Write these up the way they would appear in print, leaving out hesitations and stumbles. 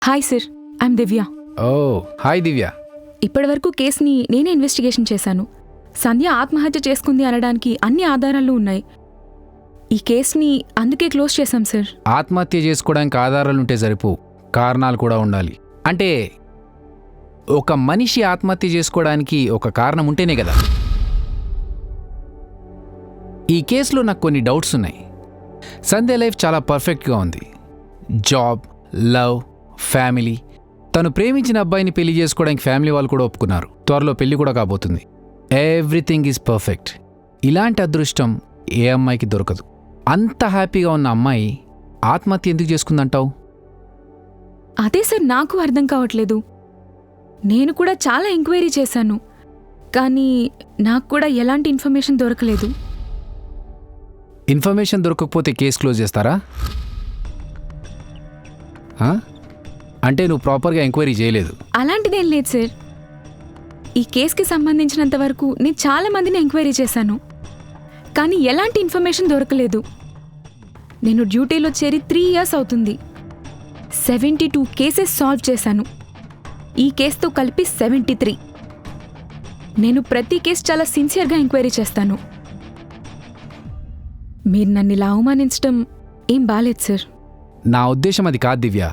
Hi sir, I'm Divya. Oh hi Divya. ఇప్పటివరకు కేసుని నేనే ఇన్వెస్టిగేషన్ చేశాను. సంధ్య ఆత్మహత్య చేసుకుంది అనడానికి అన్ని ఆధారాలు ఉన్నాయి. ఈ కేసుని అందుకే క్లోజ్ చేశాం సార్. ఆత్మహత్య చేసుకోవడానికి ఆధారాలుంటే సరిపో, కారణాలు కూడా ఉండాలి. అంటే ఒక మనిషి ఆత్మహత్య చేసుకోవడానికి ఒక కారణం ఉంటేనే కదా. ఈ కేసులో నాకు కొన్ని డౌట్స్ ఉన్నాయి. సంధ్య లైఫ్ చాలా పర్ఫెక్ట్గా ఉంది. Job, love, family. తను ప్రేమించిన అబ్బాయిని పెళ్లి చేసుకోవడానికి ఫ్యామిలీ వాళ్ళు కూడా ఒప్పుకున్నారు. త్వరలో పెళ్లి కూడా కాబోతుంది. Everything is perfect. ఇలాంటి అదృష్టం ఏ అమ్మాయికి దొరకదు. అంత హ్యాపీగా ఉన్న అమ్మాయి ఆత్మహత్య ఎందుకు చేసుకుందంటావు? అదే సార్ నాకు అర్థం కావట్లేదు. నేను కూడా చాలా ఎంక్వైరీ చేశాను, కానీ నాకు కూడా ఎలాంటి ఇన్ఫర్మేషన్ దొరకలేదు. ఇన్ఫర్మేషన్ దొరకకపోతే కేసు క్లోజ్ చేస్తారా? అంటే నువ్వు ప్రాపర్గా ఎంక్వైరీ చేయలేదు? అలాంటిదేం లేదు సార్. ఈ కేసుకి సంబంధించినంత వరకు నేను చాలా మందిని ఎంక్వైరీ చేశాను, కానీ ఎలాంటి ఇన్ఫర్మేషన్ దొరకలేదు. నేను డ్యూటీలో చేరి 3 years అవుతుంది. 72 కేసెస్ సాల్వ్ చేశాను. ఈ కేసుతో కలిపి 73. నేను ప్రతి కేసు చాలా సిన్సియర్గా ఎంక్వైరీ చేస్తాను. మీరు నన్ను ఇలా అవమానించడం ఏం బాలేదు సార్. నా ఉద్దేశం అది కాదు దివ్య.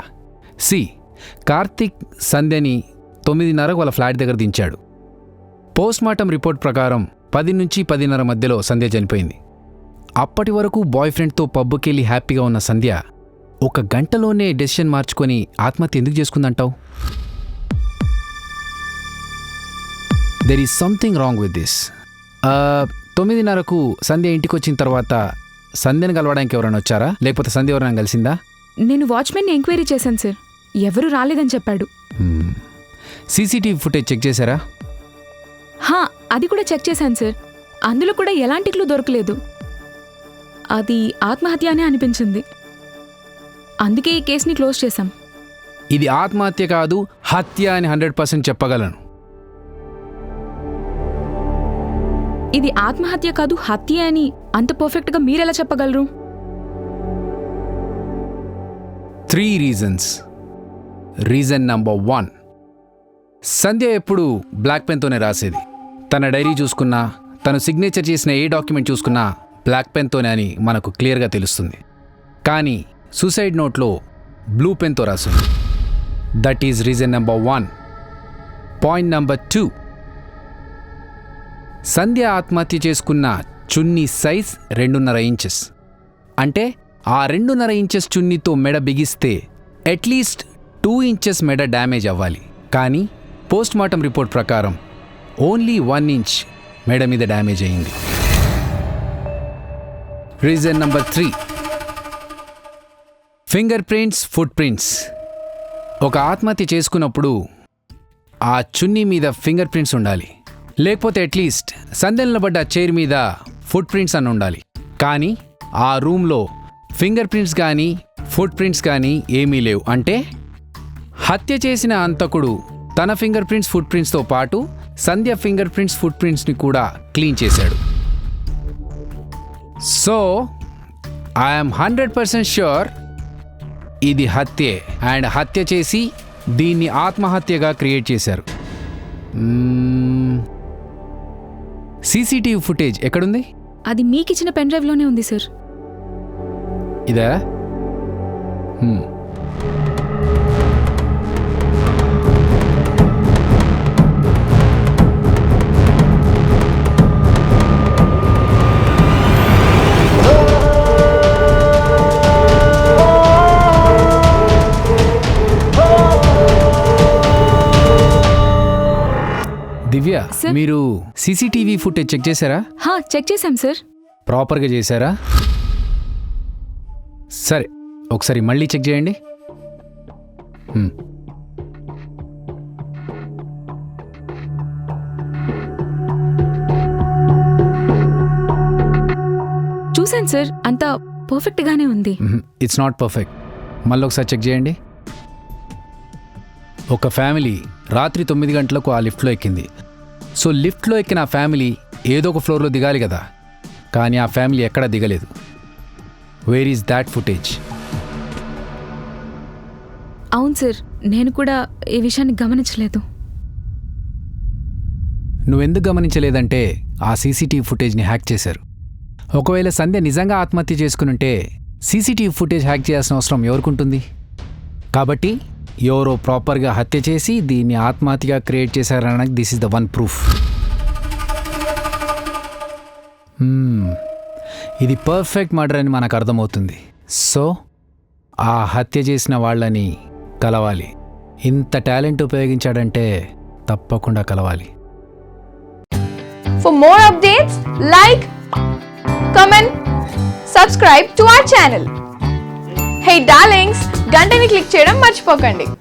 కార్తిక్ సంధ్యని 9:30 వాళ్ళ ఫ్లాట్ దగ్గర దించాడు. పోస్ట్మార్టం రిపోర్ట్ ప్రకారం 10 నుంచి 10:30 మధ్యలో సంధ్య చనిపోయింది. అప్పటి వరకు బాయ్ ఫ్రెండ్తో పబ్కి హ్యాపీగా ఉన్న సంధ్య 1 గంటలోనే డెసిషన్ మార్చుకొని ఆత్మహత్య ఎందుకు చేసుకుందంటావు? There is something wrong with this. 9:30కు సంధ్య ఇంటికి వచ్చిన తర్వాత సంధ్యను కలవడానికి ఎవరైనా వచ్చారా, లేకపోతే సంధ్య ఎవరైనా కలిసిందా? నేను వాచ్మెన్ని ఎంక్వైరీ చేశాను సార్, ఎవరూ రాలేదని చెప్పాడు. సీసీటీవీ ఫుటేజ్ చెక్ చేశారా? అది కూడా చెక్ చేశాను సార్. అందులో కూడా ఎలాంటి క్లూ దొరకలేదు. అది ఆత్మహత్య అనే అనిపించింది. అందుకే ఈ కేసుని క్లోజ్ చేశాం. ఇది ఆత్మహత్య కాదు, హత్య అని 100% చెప్పగలను. ఇది ఆత్మహత్య కాదు, హత్య అని అంత పర్ఫెక్ట్గా మీరెలా చెప్పగలరు? 3 రీజన్స్. రీజన్ నంబర్ 1, సంధ్య ఎప్పుడు బ్లాక్ పెన్తోనే రాసేది. తన డైరీ చూసుకున్నా, తను సిగ్నేచర్ చేసిన ఏ డాక్యుమెంట్ చూసుకున్నా బ్లాక్ పెన్తోనే అని మనకు క్లియర్గా తెలుస్తుంది. కానీ సూసైడ్ నోట్లో బ్లూ పెన్తో రాసింది. That is reason number 1. Point number 2, సంధ్య ఆత్మహత్య చేసుకున్న చున్నీ సైజ్ 2.5 ఇంచెస్. అంటే ఆ 2.5 ఇంచెస్ చున్నీతో మెడ బిగిస్తే అట్లీస్ట్ 2 ఇంచెస్ మెడ డ్యామేజ్ అవ్వాలి. కానీ పోస్ట్మార్టం రిపోర్ట్ ప్రకారం ఓన్లీ 1 ఇంచ్ మెడ మీద డ్యామేజ్ అయింది. Reason number 3, finger prints, foot prints. ఒక ఆత్మహత్య చేసుకున్నప్పుడు ఆ చున్నీ మీద ఫింగర్ ప్రింట్స్ ఉండాలి, లేకపోతే అట్లీస్ట్ సంధ్య నిలబడ్డ చైర్ మీద ఫుట్ ప్రింట్స్ అని ఉండాలి. కానీ ఆ రూమ్లో ఫింగర్ ప్రింట్స్ కానీ ఫుట్ ప్రింట్స్ కానీ ఏమీ లేవు. అంటే హత్య చేసిన హంతకుడు తన ఫింగర్ ప్రింట్స్, ఫుట్ ప్రింట్స్తో పాటు సంధ్య ఫింగర్ ప్రింట్స్, ఫుట్ ప్రింట్స్ని కూడా క్లీన్ చేశాడు. సో ఐఎమ్ 100% ష్యూర్ ఇది హత్యే. అండ్ హత్య చేసి దీన్ని ఆత్మహత్యగా క్రియేట్ చేశారు. సీసీటీవీ ఫుటేజ్ ఎక్కడుంది? అది మీకిచ్చిన పెన్ డ్రైవ్లోనే ఉంది సార్. ఇదా? దివ్య, మీరు సీసీటీవీ ఫుటేజ్ చెక్ చేశారా? చెక్ చేశాం సార్. ప్రాపర్గా చేశారా? సరే, ఒకసారి మళ్ళీ చెక్ చేయండి. చూశాను సార్, అంతా పర్ఫెక్ట్గానే ఉంది. It's not perfect. మళ్ళీ ఒకసారి చెక్ చేయండి. ఒక ఫ్యామిలీ రాత్రి 9 గంటలకు ఆ లిఫ్ట్లో ఎక్కింది. సో లిఫ్ట్లో ఎక్కిన ఆ ఫ్యామిలీ ఏదో ఒక ఫ్లోర్లో దిగాలి కదా, కానీ ఆ ఫ్యామిలీ ఎక్కడా దిగలేదు. Where is that footage? అవును సార్, నేను కూడా ఈ విషయాన్ని గమనించలేదు. నువ్వెందుకు గమనించలేదంటే ఆ సీసీటీవీ ఫుటేజ్ని హ్యాక్ చేశారు. ఒకవేళ సంధ్య నిజంగా ఆత్మహత్య చేసుకునుంటే సీసీటీవీ ఫుటేజ్ హ్యాక్ చేయాల్సిన అవసరం ఎవరికుంటుంది? కాబట్టి ఎవరో ప్రాపర్గా హత్య చేసి దీన్ని ఆత్మహత్యగా క్రియేట్ చేశారనడానికి this is the one proof. ఇది పర్ఫెక్ట్ మర్డర్ అని మనకు అర్థమవుతుంది. సో ఆ హత్య చేసిన వాళ్ళని కలవాలి. ఇంత టాలెంట్ ఉపయోగించాడంటే తప్పకుండా కలవాలి. For more updates, like, comment, subscribe to our channel. Hey darlings, గంటని click చేయడం మర్చిపోకండి.